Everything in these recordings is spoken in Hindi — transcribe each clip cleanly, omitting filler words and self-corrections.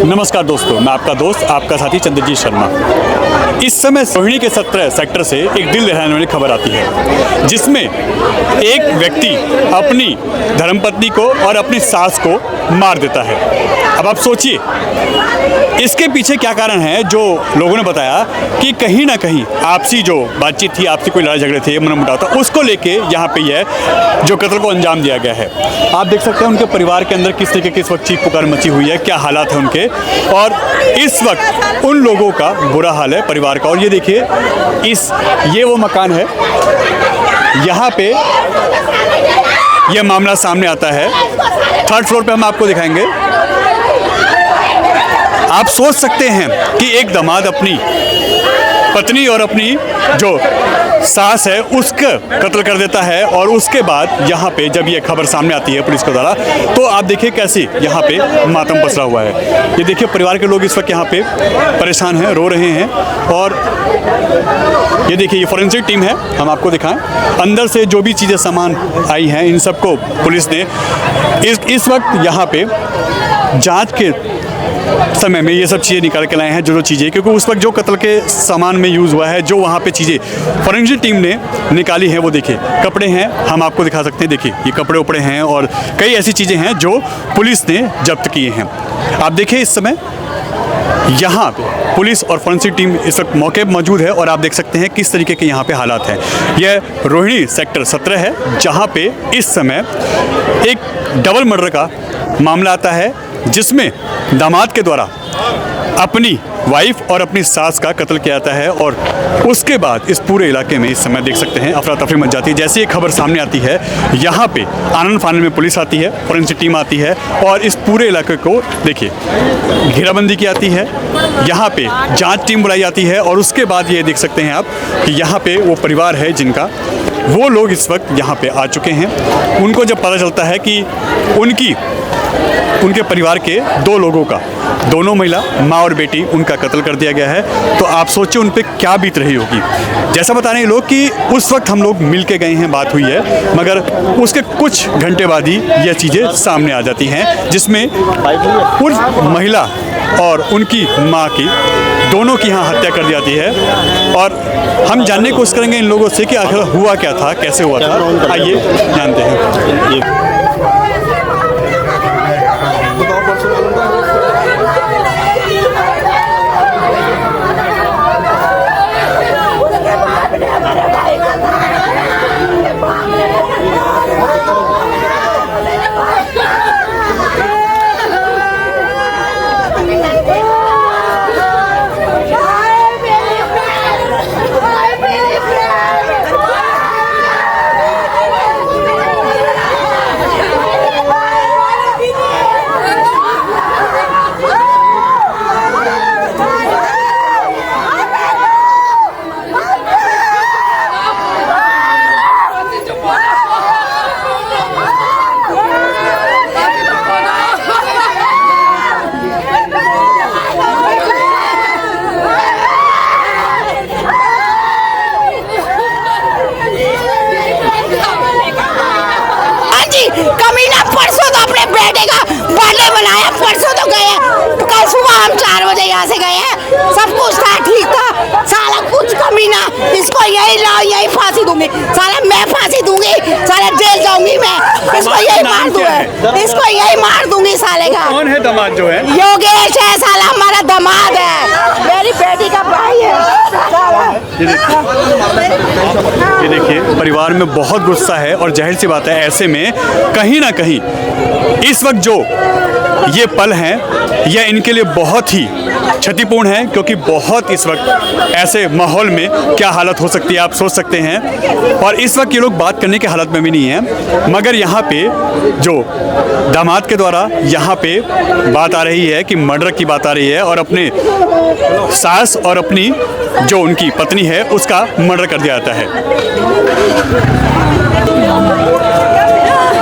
नमस्कार दोस्तों, मैं आपका दोस्त आपका साथी चंद्रजीत शर्मा। इस समय रोहिणी के 17 सेक्टर से एक दिल दहलाने वाली खबर आती है, जिसमें एक व्यक्ति अपनी धर्मपत्नी को और अपनी सास को मार देता है। अब आप सोचिए इसके पीछे क्या कारण है। जो लोगों ने बताया कि कहीं ना कहीं आपसी जो बातचीत थी, आपसी कोई लड़ाई झगड़े थे, मनमुटाव था, उसको लेके यहाँ पे यह जो कत्ल को अंजाम दिया गया है। आप देख सकते हैं उनके परिवार के अंदर किस तरीके की इस वक्त चीख पुकार मची हुई है, क्या हालात है उनके, और इस वक्त उन लोगों का बुरा हाल है परिवार का। और ये देखिए ये वो मकान है, यहाँ पे यह मामला सामने आता है। 3rd फ्लोर पे हम आपको दिखाएंगे। आप सोच सकते हैं कि एक दामाद अपनी पत्नी और अपनी जो सास है उसका कत्ल कर देता है, और उसके बाद यहाँ पे जब ये खबर सामने आती है पुलिस के द्वारा, तो आप देखिए कैसे यहाँ पे मातम पसरा हुआ है। ये देखिए परिवार के लोग इस वक्त यहाँ पे परेशान हैं, रो रहे हैं। और ये देखिए ये फॉरेंसिक टीम है, हम आपको दिखाएं अंदर से जो भी चीज़ें सामान आई हैं, इन सबको पुलिस ने इस वक्त यहाँ पे जाँच के समय में ये सब चीज़ें निकाल के लाए हैं, जो चीज़ें, क्योंकि उस वक्त जो कत्ल के सामान में यूज़ हुआ है, जो वहाँ पे चीज़ें फॉरेंसिक टीम ने निकाली हैं, वो देखिए कपड़े हैं, हम आपको दिखा सकते हैं। देखिए ये कपड़े उपड़े हैं और कई ऐसी चीज़ें हैं जो पुलिस ने जब्त किए हैं। आप देखिए इस समय यहाँ पे पुलिस और फॉरेंसिक टीम इस वक्त मौके पर मौजूद है, और आप देख सकते हैं किस तरीके के यहाँ पे हालात हैं। यह रोहिणी सेक्टर 17 है, जहाँ पे इस समय एक डबल मर्डर का मामला आता है, जिसमें दामाद के द्वारा अपनी वाइफ और अपनी सास का कत्ल किया जाता है। और उसके बाद इस पूरे इलाके में इस समय देख सकते हैं अफरा तफरी मच जाती है। जैसे ये खबर सामने आती है, यहाँ पे आनन फानन में पुलिस आती है, फॉरेंसिक टीम आती है, और इस पूरे इलाके को देखिए घेराबंदी की जाती है। यहाँ पे जांच टीम बुलाई जाती है, और उसके बाद ये देख सकते हैं आप कि यहाँ पे वो परिवार है जिनका, वो लोग इस वक्त यहाँ पे आ चुके हैं। उनको जब पता चलता है कि उनके परिवार के 2 लोगों का, दोनों महिला, माँ और बेटी, उनका कत्ल कर दिया गया है, तो आप सोचिए उन पे क्या बीत रही होगी। जैसा बता रहे हैं लोग कि उस वक्त हम लोग मिल के गए हैं, बात हुई है, मगर उसके कुछ घंटे बाद ही यह चीज़ें सामने आ जाती हैं, जिसमें उस महिला और उनकी माँ की, दोनों की यहाँ हत्या कर दी जाती है। और हम जानने की कोशिश करेंगे इन लोगों से कि आखिर हुआ क्या था, कैसे हुआ था। आइए जानते हैं। कमीना परसों तो अपने बेटे का बर्थडे मनाया, परसों तो गए, तो कल सुबह हम 4 बजे यहाँ से गए हैं, सब कुछ था, ठीक था। साला कुछ कमीना, इसको यही लाओ, यही फांसी दूंगी, साला मैं फांसी दूंगी, साला जेल जाऊंगी मैं, इसको यही मार दूंगी, इसको यही मार दूंगी साले का। कौन है दामाद जो है? योगेश है साला, हमारा दामाद है, मेरी बेटी का भाई है। ये देखिए परिवार में बहुत गुस्सा है, और जाहिर सी बात है ऐसे में कहीं ना कहीं इस वक्त जो ये पल हैं, यह इनके लिए बहुत ही क्षतिपूर्ण है, क्योंकि बहुत इस वक्त ऐसे माहौल में क्या हालत हो सकती है आप सोच सकते हैं। और इस वक्त ये लोग बात करने के हालत में भी नहीं है, मगर यहाँ पे जो दामाद के द्वारा यहाँ पे बात आ रही है कि मर्डर की बात आ रही है, और अपने सास और अपनी जो उनकी पत्नी है उसका मर्डर कर दिया जाता है।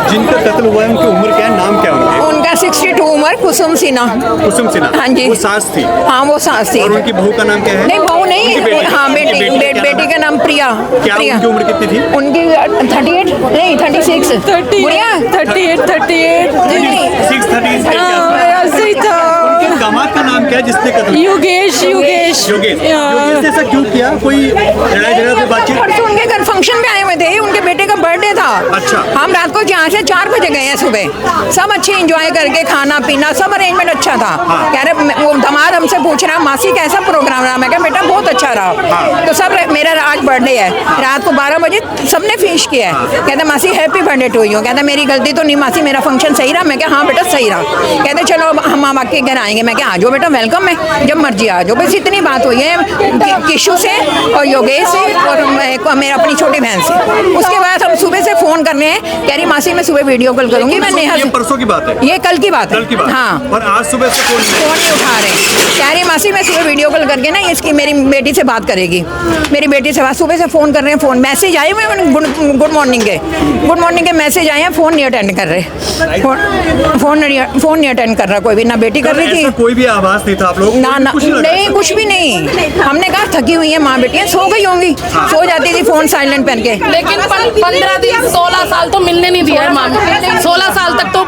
जिनका कत्ल हुआ है उनकी उम्र क्या है, नाम क्या है उनके? उनका 62 उम्र, कुसुम सिन्हा। कुसुम सिन्हा, हाँ जी। वो सास थी? हाँ वो सास थी। और उनकी बहू का नाम क्या है? नहीं बहू नहीं, हाँ बेटी का नाम प्रिया। क्या उनकी उम्र कितनी थी? उनकी 38 नहीं 36। गुड़िया 38 6 30 ऐसे ही था। दामाद का नाम क्या है जिसने कत्ल किया? योगेश योगेश ने ऐसा क्यों किया? कोई लड़ाई झगड़ा पे बातचीत? परसों उनके घर फंक्शन पे आए हुए थे, उनके बेटे का बर्थडे था। अच्छा। हम रात को यहाँ से 4 बजे गए हैं सुबह, सब अच्छे एंजॉय करके खाना पीना सब अरेंजमेंट अच्छा था। कह रहे वो दामाद हमसे पूछ रहा मासी कैसा प्रोग्राम रहा, मैं कहा बेटा बहुत अच्छा रहा। तो सब मेरा आज बर्थडे है, रात को 12 बजे सबने फिनिश किया है। कहते मासी हैप्पी बर्थडे टू यू। कहते मेरी गलती तो नहीं मासी, मेरा फंक्शन सही रहा। मैं कहा हाँ बेटा सही रहा। कहते चलो अब हम आपके घर आएंगे। मैं कहा आ जाओ बेटा, वेलकम है, जब मर्जी आ जाओ। बस इतनी बात हुई है किशु से और योगेश से और मेरा अपनी छोटी बहन से। उसके बाद हम सुबह से फोन कर रहे हैं, कह रही मासी मैं सुबह वीडियो कॉल करूंगी। मैं नेहा ये से, परसों की बात है? ये कल की बात है। कल की बात। हाँ। और आज सुबह से फोन नहीं उठा रहे। कह रही मासी मैं सुबह वीडियो कॉल करके ना इसकी मेरी बेटी से बात करेगी। मेरी बेटी से बात सुबह से फोन कर रहे हैं, फोन मैसेज आए हुए हैं गुड मॉर्निंग के मैसेज आए हैं, फोन नहीं अटेंड कर रहे। फोन नहीं अटेंड कर रहा कोई भी, ना बेटी कर रही थी। कोई भी आवाज नहीं था आप लोग? ना नहीं कुछ भी नहीं। हमने कहा थकी हुई है माँ बेटियाँ, सो गई होंगी। सो जाती थी फोन साइलेंट पहन के। लेकिन 15 दिन 16 साल तो मिलने नहीं दिया है माँ ने। 16 साल तक तो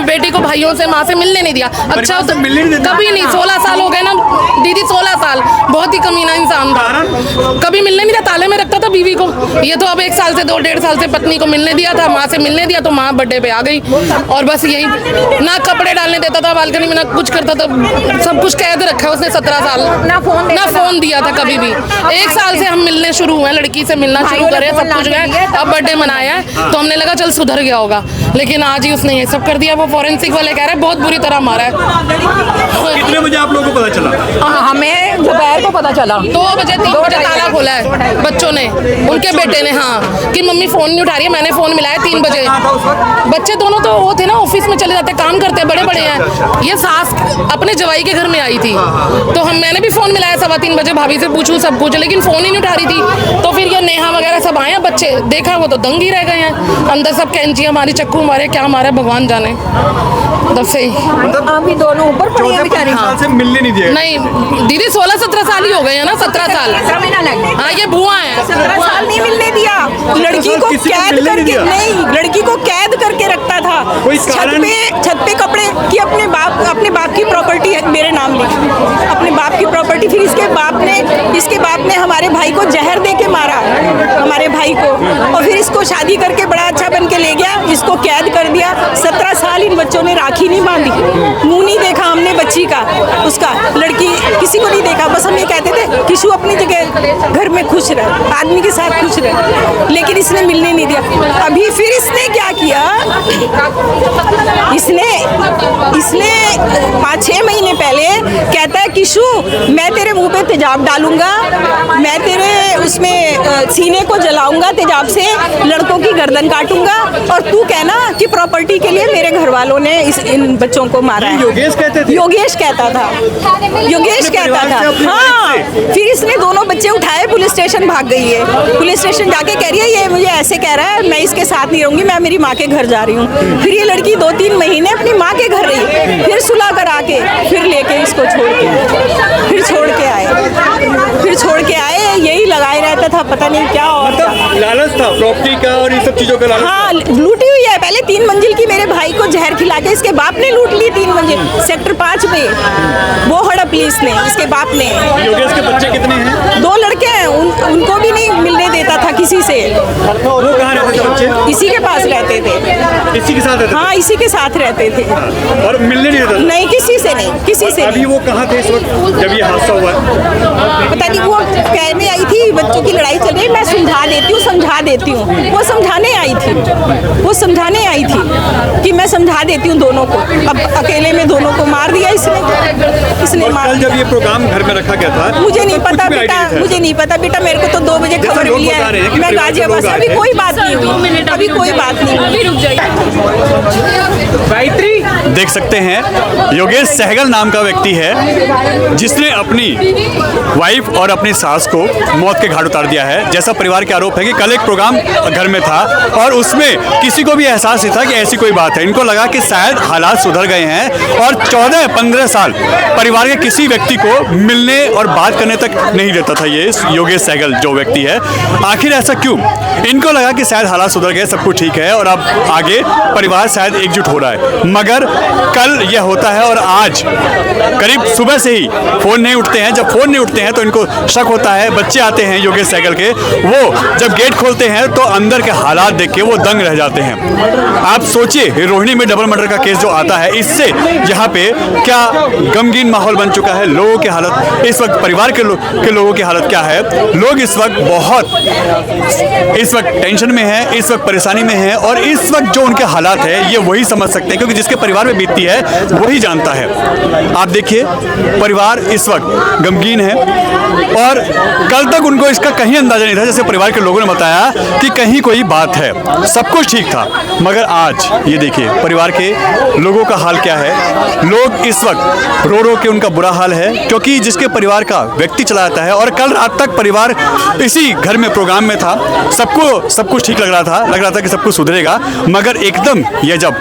बेटी को भाइयों से माँ से मिलने नहीं दिया। अच्छा तो कभी नहीं, 16 साल हो गए ना दीदी, 16 साल बहुत ही कमीना इंसान था। कभी मिलने नहीं दिया, ताले में रखता था बीवी को। ये तो अब 1 साल से 2-1.5 साल से पत्नी को मिलने दिया था, माँ से मिलने दिया तो माँ बर्थडे पे आ गई। और बस यही, ना कपड़े डालने देता था बालकनी में, ना कुछ करता था, सब कुछ कैद रखा है उसने 17 साल। ना फोन दिया था कभी भी। 1 साल से हम मिलने शुरू हुए, लड़की से मिलना शुरू करे, सब कुछ गए, अब बर्थडे मनाया है तो हमने लगा चल सुधर गया होगा, लेकिन आज ही उसने ये सब कर दिया। वो फॉरेंसिक वाले कह रहे हैं बहुत बुरी तरह मारा है। कितने बजे आप लोगों को पता चला? हमें दोपहर को पता चला, 2 बजे 3 बजे ताला खोला है बच्चों ने, उनके बेटे ने। हाँ कि मम्मी फोन नहीं उठा रही है, मैंने फोन मिलाया 3 बजे। बच्चे दोनों तो वो थे ना, ऑफिस में चले जाते, काम करते, बड़े बड़े हैं। ये सास अपने जवाई के घर में आई थी तो मैंने भी फोन मिलाया 3:15 बजे, भाभी से पूछूं सब कुछ, लेकिन फोन ही नहीं उठा रही थी। तो फिर ये नेहा वगैरह सब आए, बच्चे देखा वो तो दंग ही रह गए हैं। अंदर सब कैंचियां मारी, चक्कू मारे, क्या मारे भगवान जाने। तब से ही अभी दोनों ऊपर पड़ी है बेचारी। 14-15 साल से मिलने नहीं दिया? नहीं दीदी 16-17 साल ही हो गए हैं ना, 17 साल। हाँ ये बुआ है। 17 साल नहीं मिलने दिया, लड़की को किसी को कैद मिलने नहीं करके, दिया? नहीं लड़की को कैद करके रखता था। कोई कारण? छत पे कपड़े कि अपने बाप की प्रॉपर्टी है मेरे नाम लिखी, अपने बाप की प्रॉपर्टी। फिर इसके बाप ने हमारे भाई को जहर दे के मारा, हमारे भाई को, और फिर इसको शादी करके बड़ा अच्छा बन के ले गया, इसको कैद कर दिया। 17 साल इन बच्चों ने राखी नहीं बांधी, मुंह नहीं देखा हमने बच्ची का, उसका, लड़की किसी को नहीं देखा। बस हम ये कहते थे किशु अपनी जगह घर में खुश रह, आदमी के साथ खुश रह, लेकिन इसने मिलने नहीं दिया। अभी फिर इसने क्या किया, इसने 5-6 महीने पहले कहता है किशु मैं तेरे मुंह पे तेजाब डालूंगा, मैं तेरे उसमें सीने को जलाऊंगा तेजाब से, लड़कों की गर्दन काटूंगा, और तू कहना कि प्रॉपर्टी के लिए मेरे घर वालों ने इन बच्चों को मारा है। योगेश कहते थे? योगेश कहता था, योगेश कहता था। हाँ फिर इसने दोनों बच्चे उठाए, पुलिस स्टेशन भाग गई है। पुलिस स्टेशन जाके कह रही है ये मुझे ऐसे कह रहा है, मैं इसके साथ नहीं रहूंगी, मैं मेरी माँ के घर जा रही हूँ। फिर ये लड़की 2-3 महीने अपनी माँ के घर रही, फिर सुलह करा के फिर लेके इसको छोड़ के आए, यही लगाए रहता था, पता नहीं क्या। और लालच था प्रॉपर्टी का और इन सब चीजों का लालच? हाँ लूटी हुई है। पहले 3 मंजिल की मेरे भाई को जहर खिला के इसके बाप ने लूट ली, 3 मंजिल सेक्टर 5 में, वो हड़प ली इसने, इसके बाप ने। योगेश के बच्चे कितने हैं? 2 लड़के हैं, उनको भी नहीं मिलने देता था किसी से। वो कहाँ रहते थे बच्चे? इसी के पास रहते थे। इसी के साथ रहते थे? हाँ इसी के साथ रहते थे। और मिलने नहीं देता? नहीं किसी से नहीं, किसी से अभी नहीं। वो कहाँ थे इस वक्त जब ये हादसा हुआ? पता नहीं, वो कहने आई थी बच्चों की लड़ाई चल रही है, मैं समझा देती हूँ। वो समझाने आई थी कि मैं समझा देती हूँ दोनों को। अब अकेले में दोनों को मार दिया इसने और मार कल जब ये प्रोग्राम घर में रखा गया था, मुझे नहीं कुछ पता भी बेटा, idea नहीं था? मुझे नहीं पता बेटा, मेरे को तो 2 बजे खबर लोग मिली बता रहे हैं है। कि मैं परिवार के गाजियाबाद लोग से, आए अभी हैं। कोई बात नहीं हुई, अभी कोई बात नहीं हुई। देख सकते हैं योगेश सहगल नाम का व्यक्ति है जिसने अपनी वाइफ और अपनी सास को मौत के घाट उतार दिया है। जैसा परिवार के आरोप है कि कल एक प्रोग्राम घर में था और उसमें किसी को भी एहसास नहीं था कि ऐसी कोई बात है। इनको लगा कि शायद हालात सुधर गए हैं और 14-15 साल परिवार के किसी व्यक्ति को मिलने और बात करने तक नहीं देता था ये योगेश सहगल जो व्यक्ति है। आखिर ऐसा क्यों? इनको लगा कि शायद हालात सुधर गए, सब कुछ ठीक है और अब आगे परिवार शायद एकजुट हो रहा है, मगर कल यह होता है और आज करीब सुबह से ही फ़ोन नहीं उठते हैं। जब फ़ोन नहीं उठते हैं तो इनको शक होता है। बच्चे आते हैं योगेश साइकिल के, वो जब गेट खोलते हैं तो अंदर के हालात देख के वो दंग रह जाते हैं। आप सोचिए रोहिणी में डबल मर्डर का केस जो आता है, इससे यहाँ पे क्या गमगीन माहौल बन चुका है। लोगों की हालत इस वक्त, परिवार के लोगों की हालत क्या है। लोग इस वक्त टेंशन में है, इस वक्त परेशानी में है और इस वक्त जो उनके हालात है ये वही समझ सकते हैं, क्योंकि जिसके परिवार में बीतती है वही जानता है। आप देखिए परिवार इस वक्त गमगीन है और कल तक उनको इसका कहीं अंदाजा नहीं था। जैसे परिवार के लोगों ने बताया कि कहीं कोई बात है, सब कुछ ठीक था, मगर आज ये देखिए परिवार के लोगों का हाल क्या है। लोग इस वक्त रो रो के, उनका बुरा हाल है, क्योंकि जिसके परिवार का व्यक्ति चला जाता है और कल रात तक परिवार इसी घर में प्रोग्राम में था, सबको सब कुछ ठीक लग रहा था कि सब कुछ सुधरेगा, मगर एकदम ये जब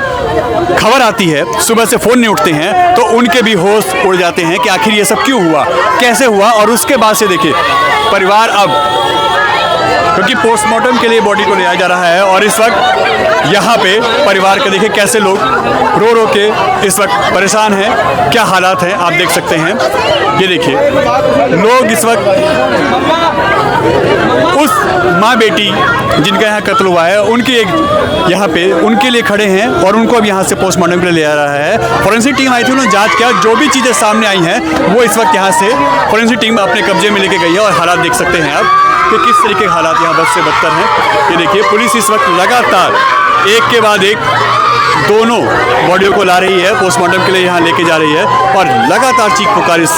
खबर आती है, सुबह से फ़ोन नहीं उठते हैं, तो उनके भी होश उड़ जाते हैं कि आखिर ये सब क्यों हुआ, कैसे हुआ। और उसके बाद से देखिए परिवार अब, क्योंकि पोस्टमार्टम के लिए बॉडी को लिया जा रहा है और इस वक्त यहाँ पे परिवार के देखिए कैसे लोग रो रो के इस वक्त परेशान हैं, क्या हालात हैं आप देख सकते हैं। ये देखिए लोग इस वक्त उस माँ बेटी जिनका यहाँ कत्ल हुआ है उनके एक यहाँ पे उनके लिए खड़े हैं और उनको अब यहाँ से पोस्टमार्टम के लिए ले जा रहा है। फॉरेंसिक टीम आई थी, उन्होंने जांच किया, जो भी चीज़ें सामने आई हैं वो इस वक्त यहाँ से फॉरेंसिक टीम अपने कब्जे में लेके गई है और हालात देख सकते हैं आप कि किस तरीके के हालात यहाँ बद से बदतर हैं। ये देखिए पुलिस इस वक्त लगातार एक के बाद एक दोनों बॉडियों को ला रही है, पोस्टमार्टम के लिए यहाँ लेके जा रही है और लगातार चीख पुकार इस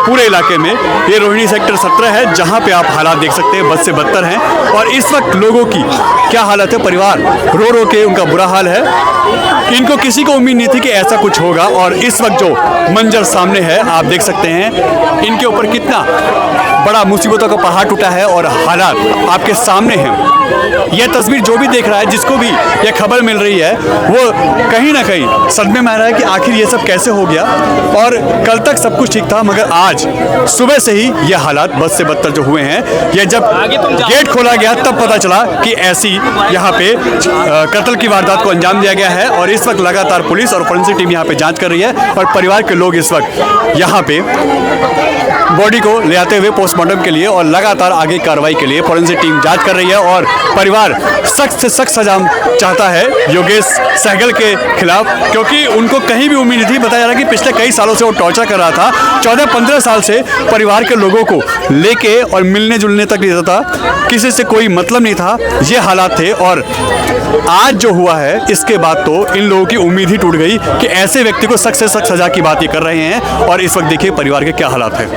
पूरे इलाके में। ये रोहिणी सेक्टर 17 है जहाँ पे आप हालात देख सकते हैं बद से बदतर हैं और इस वक्त लोगों की क्या हालत है। परिवार रो रो के उनका बुरा हाल है। इनको किसी को उम्मीद नहीं थी कि ऐसा कुछ होगा और इस वक्त जो मंजर सामने है आप देख सकते हैं इनके ऊपर कितना बड़ा मुसीबतों का पहाड़ टूटा है और हालात आपके सामने हैं। यह तस्वीर जो भी देख रहा है, जिसको भी यह खबर मिल रही है, वो कहीं ना कहीं सदमे में आ रहा है कि आखिर ये सब कैसे हो गया। और कल तक सब कुछ ठीक था, मगर आज सुबह से ही ये हालात बद से बदतर जो हुए हैं। यह जब गेट खोला गया तब पता चला कि ऐसी यहाँ पे कत्ल की वारदात को अंजाम दिया गया है और इस वक्त लगातार पुलिस और फॉरेंसिक टीम यहाँ पे जांच कर रही है और परिवार के लोग इस वक्त यहाँ पे बॉडी को ले आते हुए पोस्टमार्टम के लिए और लगातार आगे कार्रवाई के लिए फॉरेंसिक टीम जांच कर रही है और परिवार सख्त से सख्त सजा चाहता है योगेश सहगल के खिलाफ, क्योंकि उनको कहीं भी उम्मीद नहीं थी। बताया जा रहा है कि पिछले कई सालों से वो टॉर्चर कर रहा था, 14-15 साल से परिवार के लोगों को लेके और मिलने जुलने तक नहीं देता था, किसी से कोई मतलब नहीं था। ये हालात थे और आज जो हुआ है इसके बाद तो इन लोगों की उम्मीद ही टूट गई कि ऐसे व्यक्ति को सख्त से सख्त सजा की बात ये कर रहे हैं और इस वक्त देखिए परिवार के क्या हालात हैं।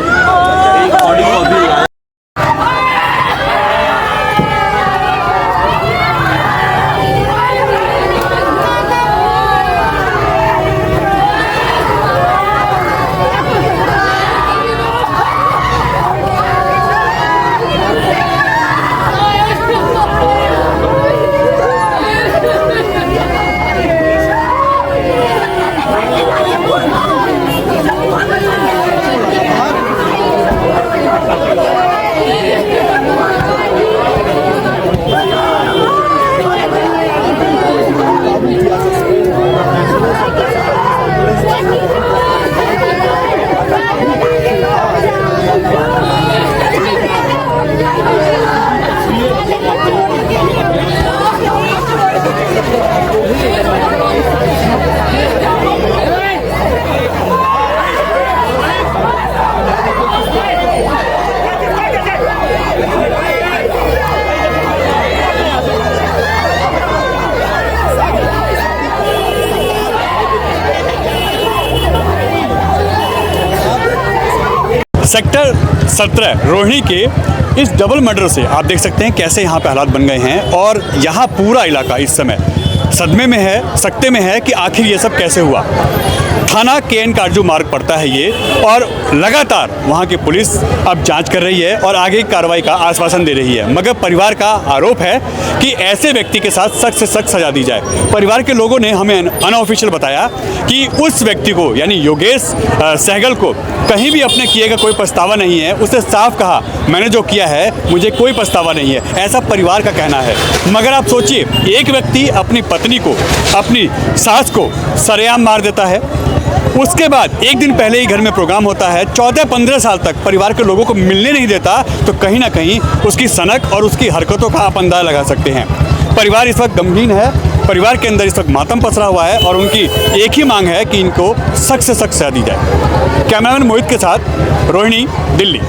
सेक्टर 17 रोहिणी के इस डबल मर्डर से आप देख सकते हैं कैसे यहाँ पे हालात बन गए हैं और यहाँ पूरा इलाका इस समय सदमे में है, सकते में है कि आखिर ये सब कैसे हुआ। थाना KN काटजू मार्ग पड़ता है ये, और लगातार वहाँ की पुलिस अब जांच कर रही है और आगे की कार्रवाई का आश्वासन दे रही है। मगर परिवार का आरोप है कि ऐसे व्यक्ति के साथ सख्त से सख्त सजा दी जाए। परिवार के लोगों ने हमें अनऑफिशियल बताया कि उस व्यक्ति को यानी योगेश सहगल को कहीं भी अपने किए का कोई पछतावा नहीं है। उसने साफ कहा, मैंने जो किया है मुझे कोई पछतावा नहीं है, ऐसा परिवार का कहना है। मगर आप सोचिए, एक व्यक्ति अपनी पत्नी को, अपनी सास को सरेआम मार देता है, उसके बाद एक दिन पहले ही घर में प्रोग्राम होता है, 14-15 साल तक परिवार के लोगों को मिलने नहीं देता, तो कहीं ना कहीं उसकी सनक और उसकी हरकतों का आप अंदाजा लगा सकते हैं। परिवार इस वक्त गमगीन है, परिवार के अंदर इस वक्त मातम पसरा हुआ है और उनकी एक ही मांग है कि इनको सख्त से सख्त सजा दी जाए। कैमरामैन मोहित के साथ रोहिणी, दिल्ली।